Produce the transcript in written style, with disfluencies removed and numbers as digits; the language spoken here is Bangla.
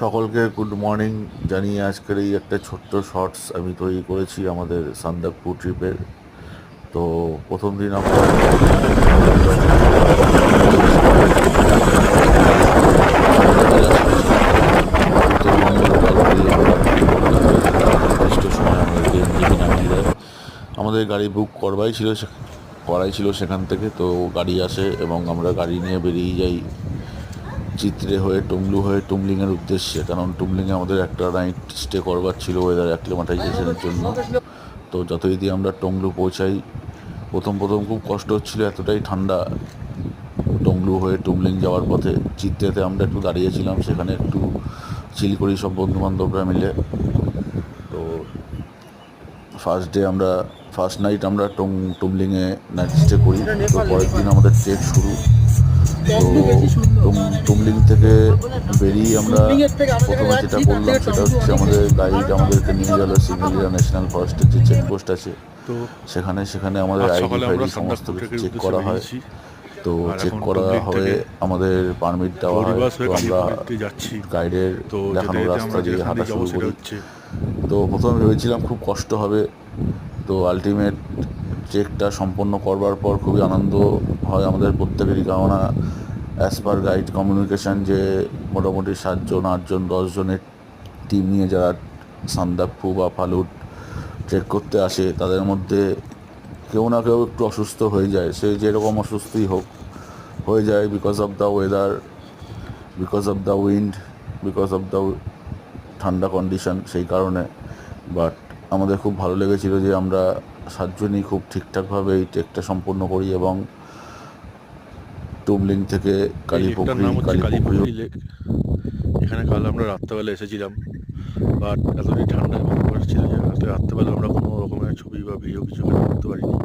সকলকে গুড মর্নিং জানিয়ে আজকের এই একটা ছোট্ট শর্টস আমি তৈরি করেছি আমাদের সান্দাকপু ট্রিপের। তো প্রথম দিন আমরা উত্তরবঙ্গের জলপাইগুড়ি আমরা নির্দিষ্ট সময় আমাদেরকে নেমে নামিয়ে দেয়। আমাদের গাড়ি বুক করাই ছিল সেখান থেকে। তো গাড়ি আসে এবং আমরা গাড়ি নিয়ে বেরিয়ে যাই চিত্রে হয়ে টুমলু হয়ে টুমলিংয়ের উদ্দেশ্যে, কারণ টুমলিংয়ে আমাদের একটা নাইট স্টে করবার ছিল ওয়েদার অ্যাক্লিমাটাইজেশনের জন্য। তো যতই দিয়ে আমরা টংলু পৌঁছাই, প্রথম খুব কষ্ট হচ্ছিল, এতটাই ঠান্ডা। টংলু হয়ে টুমলিং যাওয়ার পথে চিত্রেতে আমরা একটু দাঁড়িয়েছিলাম, সেখানে একটু চিল করি সব বন্ধুবান্ধবরা মিলে। তো ফার্স্ট নাইট আমরা টুমলিংয়ে নাইট স্টে করি। তো পরের দিন আমাদের ট্রেক শুরু। তো টুমলিং থেকে বেরিয়ে আমরা প্রথমে যেটা করলাম সেটা হচ্ছে আমাদের গাইড আমাদেরকে নিয়ে গেল সিঙ্গেলিয়া ন্যাশনাল ফরেস্টের যে চেকপোস্ট আছে তো সেখানে আমাদের আজ আইডি সকালে ফাইডি আমরা সমস্ত সান্দাকপু কিছু ট্রেকের চেক উদ্দেশ্যে করা হয়। বেরিয়েছি। তো আর চেক এখন করা টুমলিং হয়ে থেকে আমাদের পারমিট দেওয়া হয়। গৌরীবাস তো হয়ে আমরা কালিয়াপুরীতে যাচ্ছি। গাইডের তো দেখানো যেতে যেতে রাস্তা আমরা দিয়ে যেখান হাঁটা দিয়ে যাবো শুরু সেটা করি। হচ্ছে তো প্রথমে ভেবেছিলাম খুব কষ্ট হবে, তো আলটিমেট ট্রেকটা সম্পন্ন করবার পর খুবই আনন্দ হয় আমাদের প্রত্যেকেরই। কেননা অ্যাজ পার গাইড কমিউনিকেশান যে মোটামুটি 7 জন 8 জন 10 জনের টিম নিয়ে যারা সান্দাকফু বা ফালুট ট্রেক করতে আসে, তাদের মধ্যে কেউ না কেউ একটু অসুস্থ হয়ে যায়। সে যেরকম অসুস্থই হোক, হয়ে যায় because of the weather, because of the wind, because of the ঠান্ডা কন্ডিশন, সেই কারণে। বাট আমাদের খুব ভালো লেগেছিল যে আমরা 7 জনই খুব ঠিকঠাকভাবে এই ট্রেকটা সম্পূর্ণ করি এবং টুমলিং থেকে এই লেকটার নাম হচ্ছে কালীপুকুরি। কালীপুকুরি লেক। এখানে কাল আমরা রাত্রেবেলা এসেছিলাম, বাট এতটাই ঠান্ডা এবং ছিল যে রাত্রেবেলা আমরা কোনো রকমের ছবি বা ভিডিও কিছু করতে পারিনি।